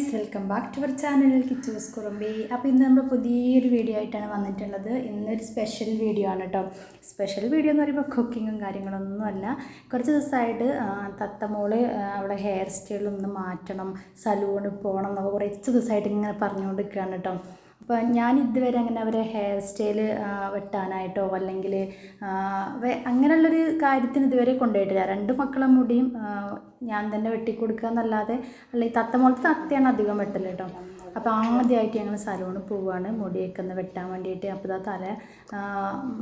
Guys, welcome back to our channel Kichus Kurumbi. അപ്പോൾ ഇന്ന് നമ്മൾ പുതിയൊരു വീഡിയോ ആയിട്ടാണ് വന്നിട്ടുള്ളത്. ഇന്നൊരു സ്പെഷ്യൽ വീഡിയോ ആണ് കേട്ടോ. സ്പെഷ്യൽ വീഡിയോ എന്ന് പറയുമ്പോൾ കുക്കിങ്ങും കാര്യങ്ങളൊന്നുമല്ല. കുറച്ച് ദിവസമായിട്ട് തത്തമോള് അവളെ ഹെയർ സ്റ്റൈലൊന്ന് മാറ്റണം, സലൂണിൽ പോകണം എന്നൊക്കെ കുറച്ച് ദിവസമായിട്ട് ഇങ്ങനെ പറഞ്ഞുകൊണ്ടിരിക്കുകയാണ് കേട്ടോ. അപ്പോൾ ഞാൻ ഇതുവരെ അങ്ങനെ അവരെ ഹെയർ സ്റ്റൈൽ വെട്ടാനായിട്ടോ അല്ലെങ്കിൽ അങ്ങനെയുള്ളൊരു കാര്യത്തിന് ഇതുവരെ കൊണ്ടുപോയിട്ടില്ല. രണ്ട് മക്കളെ മുടിയും ഞാൻ തന്നെ വെട്ടിക്കൊടുക്കുക എന്നല്ലാതെ, അല്ലെങ്കിൽ തത്തമോളത്തെ തത്തയാണ് അധികം വെട്ടൽ കേട്ടോ. അപ്പോൾ ആദ്യമായിട്ട് ഞങ്ങൾ സലൂണിൽ പോവുകയാണ് മുടിയൊക്കെ ഒന്ന് വെട്ടാൻ വേണ്ടിയിട്ട്. അപ്പോൾ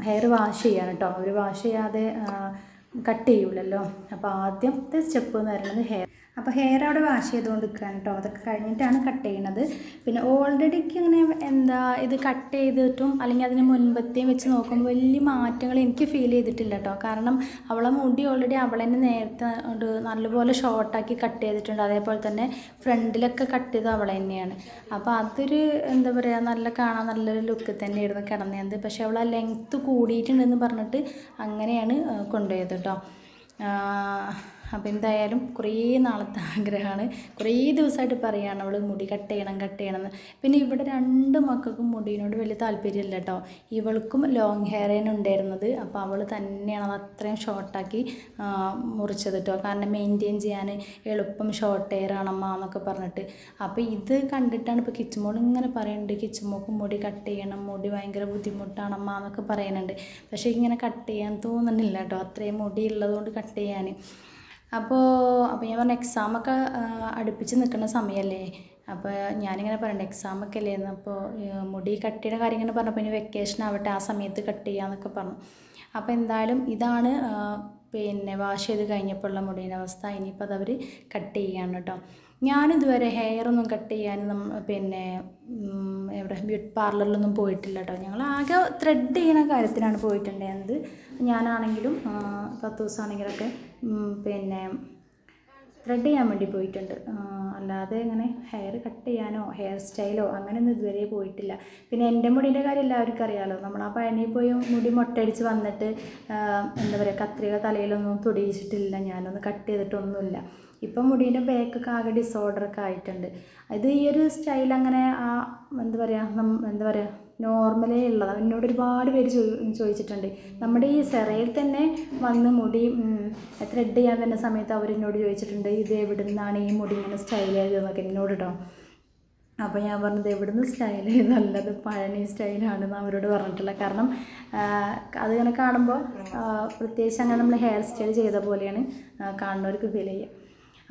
ഹെയർ വാഷ് ചെയ്യാണ് കേട്ടോ. അവർ വാഷ് ചെയ്യാതെ കട്ട് ചെയ്യൂലല്ലോ. അപ്പോൾ ആദ്യത്തെ സ്റ്റെപ്പ് എന്ന് പറയുന്നത് ഹെയർ അവിടെ വാഷ് ചെയ്തുകൊണ്ട് നിൽക്കുകയാണ് കേട്ടോ. അതൊക്കെ കഴിഞ്ഞിട്ടാണ് കട്ട് ചെയ്യണത്. പിന്നെ ഓൾറെഡിക്ക് ഇങ്ങനെ ഇത് കട്ട് ചെയ്തിട്ടും അല്ലെങ്കിൽ അതിന് മുൻപത്തെയും വെച്ച് നോക്കുമ്പോൾ വലിയ മാറ്റങ്ങൾ എനിക്ക് ഫീൽ ചെയ്തിട്ടില്ല കേട്ടോ. കാരണം അവളെ മുടി ഓൾറെഡി അവളെന്നെ നേരത്തെ നല്ലപോലെ ഷോർട്ടാക്കി കട്ട് ചെയ്തിട്ടുണ്ട്. അതേപോലെ തന്നെ ഫ്രണ്ടിലൊക്കെ കട്ട് ചെയ്ത് അവളെ തന്നെയാണ്. അപ്പോൾ അതൊരു കാണാൻ നല്ലൊരു ലുക്ക് തന്നെയായിരുന്നു കിടന്നത്. പക്ഷേ അവൾ ആ ലെങ്ത്ത് കൂടിയിട്ടുണ്ടെന്ന് പറഞ്ഞിട്ട് അങ്ങനെയാണ് കൊണ്ടുപോയത് കേട്ടോ. അപ്പോൾ എന്തായാലും കുറേ നാളത്തെ ആഗ്രഹമാണ്. കുറേ ദിവസമായിട്ട് പറയുകയാണ് അവൾ മുടി കട്ട് ചെയ്യണമെന്ന്. പിന്നെ ഇവിടെ രണ്ട് മക്കൾക്കും മുടിയോട് വലിയ താല്പര്യമില്ല കേട്ടോ. ഇവൾക്കും ലോങ് ഹെയറേന് ഉണ്ടായിരുന്നത്. അപ്പോൾ അവൾ തന്നെയാണ് അത് അത്രയും ഷോർട്ടാക്കി മുറിച്ചത് കേട്ടോ. കാരണം മെയിൻറ്റെയിൻ ചെയ്യാൻ എളുപ്പം ഷോർട്ട് ഹെയർ ആണമ്മ എന്നൊക്കെ പറഞ്ഞിട്ട്. അപ്പോൾ ഇത് കണ്ടിട്ടാണ് ഇപ്പോൾ കിച്ചുമോൾ ഇങ്ങനെ പറയുന്നുണ്ട്, കിച്ചുമോൾക്ക് മുടി കട്ട് ചെയ്യണം, മുടി ഭയങ്കര ബുദ്ധിമുട്ടാണമ്മ എന്നൊക്കെ പറയുന്നുണ്ട്. പക്ഷേ ഇങ്ങനെ കട്ട് ചെയ്യാൻ തോന്നുന്നില്ല കേട്ടോ, അത്രയും മുടി ഉള്ളതുകൊണ്ട് കട്ട് ചെയ്യാൻ. അപ്പോൾ ഞാൻ പറഞ്ഞ എക്സാമൊക്കെ അടുപ്പിച്ച് നിൽക്കുന്ന സമയമല്ലേ. അപ്പോൾ ഞാനിങ്ങനെ പറയണ്ടേ എക്സാമൊക്കെ അല്ലേന്ന്. അപ്പോൾ മുടി കട്ട് ചെയ്യുന്ന കാര്യം ഇങ്ങനെ പറഞ്ഞപ്പോൾ ഇനി വെക്കേഷൻ ആവട്ടെ, ആ സമയത്ത് കട്ട് ചെയ്യാമെന്നൊക്കെ പറഞ്ഞു. അപ്പോൾ എന്തായാലും ഇതാണ് വാഷ് ചെയ്ത് കഴിഞ്ഞപ്പോൾ ഉള്ള മുടീൻ്റെ അവസ്ഥ. ഇനിയിപ്പോൾ അതവർ കട്ട് ചെയ്യുകയാണ് കേട്ടോ. ഞാനിതുവരെ ഹെയറൊന്നും കട്ട് ചെയ്യാൻ എവിടെ ബ്യൂട്ടി പാർലറിലൊന്നും പോയിട്ടില്ല കേട്ടോ. ഞങ്ങൾ ആകെ ത്രെഡ് ചെയ്യുന്ന കാര്യത്തിനാണ് പോയിട്ടുണ്ടായിരുന്നത്. ഞാനാണെങ്കിലും കത്തൂസാണെങ്കിലൊക്കെ ത്രെഡ് ചെയ്യാൻ വേണ്ടി പോയിട്ടുണ്ട്. അല്ലാതെ ഇങ്ങനെ ഹെയർ കട്ട് ചെയ്യാനോ ഹെയർ സ്റ്റൈലോ അങ്ങനെയൊന്നും ഇതുവരെ പോയിട്ടില്ല. പിന്നെ എൻ്റെ മുടീൻ്റെ കാര്യം എല്ലാവർക്കും അറിയാമല്ലോ. നമ്മൾ ആ പഴനിയിൽ പോയി മുടി മൊട്ടയടിച്ച് വന്നിട്ട് കത്രിക തലയിലൊന്നും തൊടിയിച്ചിട്ടില്ല, ഞാനൊന്ന് കട്ട് ചെയ്തിട്ടൊന്നുമില്ല. ഇപ്പം മുടീൻ്റെ ബാക്കൊക്കെ ആകെ ഡിസോർഡറൊക്കെ ആയിട്ടുണ്ട്. ഇത് ഈ ഒരു സ്റ്റൈൽ അങ്ങനെ നോർമലേ ഉള്ളതാണ്. എന്നോട് ഒരുപാട് പേര് ചോദിച്ചിട്ടുണ്ട്. നമ്മുടെ ഈ സെറയിൽ തന്നെ വന്ന് മുടി ത്രെഡ് ചെയ്യാൻ വരുന്ന സമയത്ത് അവരെന്നോട് ചോദിച്ചിട്ടുണ്ട്, ഇത് എവിടെ നിന്നാണ് ഈ മുടി ഇങ്ങനെ സ്റ്റൈൽ ചെയ്തതെന്നൊക്കെ എന്നോട് കേട്ടോ. അപ്പോൾ ഞാൻ പറഞ്ഞത് എവിടുന്ന് സ്റ്റൈൽ ചെയ്തല്ലത് പഴനി സ്റ്റൈലാണെന്ന് അവരോട് പറഞ്ഞിട്ടുള്ള. കാരണം അതിങ്ങനെ കാണുമ്പോൾ പ്രത്യേകിച്ച് അങ്ങനെ നമ്മൾ ഹെയർ സ്റ്റൈൽ ചെയ്ത പോലെയാണ് കാണുന്നവർക്ക് ഫീൽ ചെയ്യുക.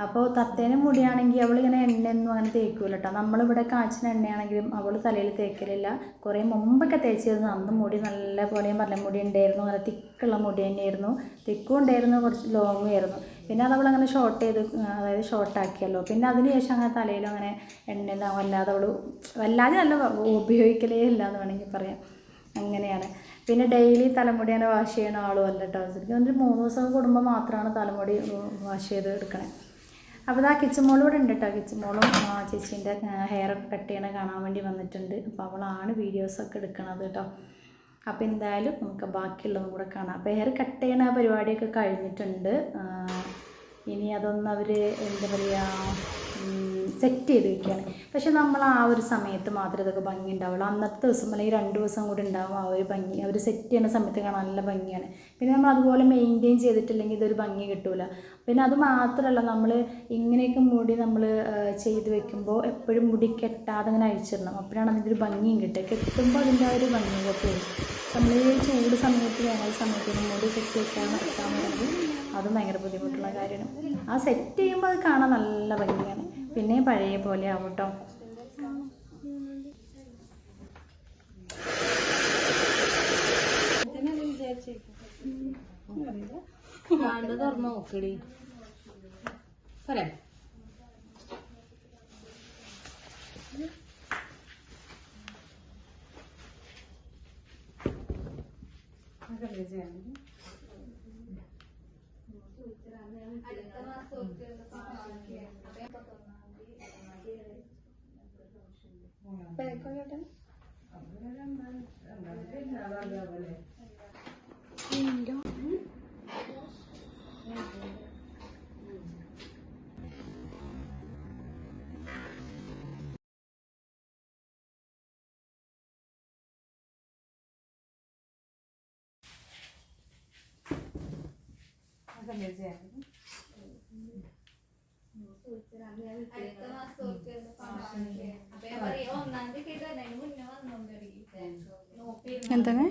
അപ്പോൾ തത്തേനെ മുടിയാണെങ്കിൽ അവളിങ്ങനെ എണ്ണയൊന്നും അങ്ങനെ തേക്കൂല കേട്ടോ. നമ്മളിവിടെ കാച്ചിന എണ്ണയാണെങ്കിലും അവൾ തലയിൽ തേക്കലില്ല. കുറേ മുമ്പൊക്കെ തേച്ചിരുന്നു. അന്ന് മുടി നല്ല പോലെയും പറഞ്ഞ മുടി ഉണ്ടായിരുന്നു, നല്ല തിക്കുള്ള മുടി തന്നെയായിരുന്നു. തിക്കും ഉണ്ടായിരുന്നു, കുറച്ച് ലോങ്ങും ആയിരുന്നു. പിന്നെ അതവളങ്ങനെ അതായത് ഷോർട്ടാക്കിയല്ലോ. പിന്നെ അതിന് ശേഷം അങ്ങനെ തലയിലും അങ്ങനെ എണ്ണയൊന്നും വല്ലാതെ നല്ല ഉപയോഗിക്കലേ ഇല്ല എന്ന് വേണമെങ്കിൽ പറയാം. അങ്ങനെയാണ്. പിന്നെ ഡെയിലി തലമുടി അങ്ങനെ വാഷ് ചെയ്യണ ആളും അല്ല കേട്ടോ. ശരിക്കും 3 ദിവസം കൂടുമ്പോൾ മാത്രമാണ് തലമുടി വാഷ് ചെയ്ത് എടുക്കണേ. അപ്പോൾ കിച്ചുമോളും ഇവിടെ ഉണ്ട് കേട്ടോ. കിച്ചുമോളും ചേച്ചീൻ്റെ ഹെയറൊക്കെ കട്ട് ചെയ്യണ കാണാൻ വേണ്ടി വന്നിട്ടുണ്ട്. അപ്പോൾ അവളാണ് വീഡിയോസൊക്കെ എടുക്കണത് കേട്ടോ. അപ്പോൾ എന്തായാലും നമുക്ക് ബാക്കിയുള്ളതും കൂടെ കാണാം. അപ്പോൾ ഹെയർ കട്ട് ചെയ്യണ പരിപാടിയൊക്കെ കഴിഞ്ഞിട്ടുണ്ട്. ഇനി അതൊന്ന് അവർ സെറ്റ് ചെയ്ത് വയ്ക്കുകയാണ്. പക്ഷെ നമ്മൾ ആ ഒരു സമയത്ത് മാത്രമേ ഇതൊക്കെ ഭംഗി ഉണ്ടാവുള്ളൂ. അന്നത്തെ ദിവസം അല്ലെങ്കിൽ 2 ദിവസം കൂടി ഉണ്ടാവും ആ ഒരു ഭംഗി. അവർ സെറ്റ് ചെയ്യുന്ന സമയത്ത് കാണാൻ നല്ല ഭംഗിയാണ്. പിന്നെ നമ്മൾ അതുപോലെ മെയിൻറ്റെയിൻ ചെയ്തിട്ടില്ലെങ്കിൽ ഇതൊരു ഭംഗി കിട്ടില്ല. പിന്നെ അത് മാത്രമല്ല, നമ്മൾ ഇങ്ങനെയൊക്കെ മുടി നമ്മൾ ചെയ്ത് വെക്കുമ്പോൾ എപ്പോഴും മുടി കെട്ടാതെ ഇങ്ങനെ അഴിച്ചിടണം. അപ്പോഴാണ് അതിൻ്റെ ഒരു ഭംഗിയും കിട്ടുക. കെട്ടുമ്പോൾ അതിൻ്റെ ആ ഒരു ഭംഗിയൊക്കെ പോകും. നമ്മൾ ഈ ചൂട് സമയത്ത് വേനൽ സമയത്ത് മുടി കെട്ടി വെക്കാൻ പറയുന്നത് അതും ഭയങ്കര ബുദ്ധിമുട്ടുള്ള കാര്യമാണ്. ആ സെറ്റ് ചെയ്യുമ്പോൾ അത് കാണാൻ നല്ല ഭംഗിയാണ്. പിന്നെ പഴയ പോലെ ആവും കേട്ടോ. തുറന്നു നോക്കടി പറയാം. എന്താണ്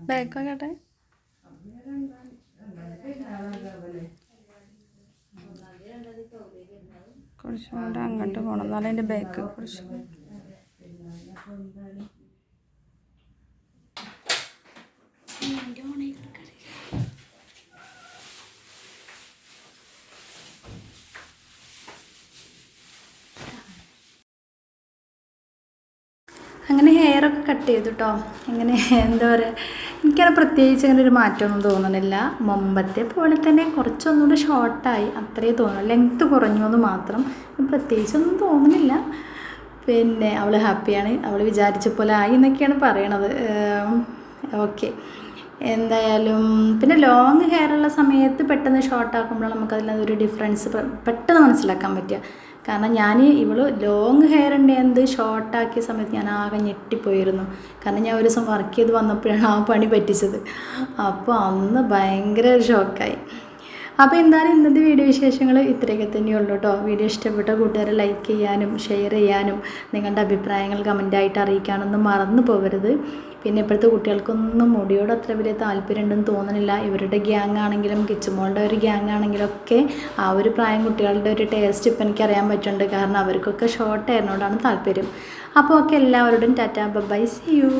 ബാക്കൊക്കെ കുറച്ചും കൂടെ അങ്ങോട്ട് പോകണം എന്നാലും അതിൻ്റെ ബാക്ക് കുറച്ച് അങ്ങനെ ഹെയറൊക്കെ കട്ട് ചെയ്തു കേട്ടോ. ഇങ്ങനെ എന്താ പറയുക, എനിക്കത് പ്രത്യേകിച്ച് അങ്ങനെ ഒരു മാറ്റമൊന്നും തോന്നുന്നില്ല. മുമ്പത്തെ പോലെ തന്നെ കുറച്ചൊന്നുകൂടെ ഷോർട്ടായി അത്രയേ തോന്നുന്നു. ലെങ്ത്ത് കുറഞ്ഞു എന്ന് മാത്രം, പ്രത്യേകിച്ചൊന്നും തോന്നുന്നില്ല. പിന്നെ അവൾ ഹാപ്പിയാണ്, അവൾ വിചാരിച്ച പോലെ ആയി എന്നൊക്കെയാണ് പറയണത്. ഓക്കെ, എന്തായാലും പിന്നെ ലോങ് ഹെയർ ഉള്ള സമയത്ത് പെട്ടെന്ന് ഷോർട്ടാക്കുമ്പോഴാണ് നമുക്കതിലൊരു ഡിഫറൻസ് പെട്ടെന്ന് മനസ്സിലാക്കാൻ പറ്റുക. കാരണം ഞാൻ ലോങ് ഹെയർ ഉണ്ടെങ്കിൽ ഷോർട്ടാക്കിയ സമയത്ത് ഞാൻ ആകെ ഞെട്ടിപ്പോയിരുന്നു. കാരണം ഞാൻ ഒരു ദിവസം വർക്ക് ചെയ്ത് വന്നപ്പോഴാണ് ആ പണി പറ്റിച്ചത്. അപ്പോൾ അന്ന് ഭയങ്കര ഷോക്കായി. അപ്പോൾ എന്തായാലും ഇന്നത്തെ വീഡിയോ വിശേഷങ്ങൾ ഇത്രയൊക്കെ തന്നെയുള്ളൂ കേട്ടോ. വീഡിയോ ഇഷ്ടപ്പെട്ട കൂട്ടുകാരെ ലൈക്ക് ചെയ്യാനും ഷെയർ ചെയ്യാനും നിങ്ങളുടെ അഭിപ്രായങ്ങൾ കമൻറ്റായിട്ട് അറിയിക്കാനൊന്നും മറന്നു പോകരുത്. പിന്നെ ഇപ്പോഴത്തെ കുട്ടികൾക്കൊന്നും മുടിയോട് അത്ര വലിയ താല്പര്യം ഉണ്ടെന്ന് തോന്നുന്നില്ല. ഇവരുടെ ഗ്യാങ് ആണെങ്കിലും കിച്ചുമോളുടെ ഒരു ഗ്യാങ് ആണെങ്കിലും ഒക്കെ ആ ഒരു പ്രായം കുട്ടികളുടെ ഒരു ടേസ്റ്റ് ഇപ്പം എനിക്കറിയാൻ പറ്റുന്നുണ്ട്. കാരണം അവർക്കൊക്കെ ഷോർട്ട് ഹെയറിനോടാണ് താല്പര്യം. അപ്പോൾ ഒക്കെ എല്ലാവരോടും ടാറ്റാ ബൈ, സീ യു.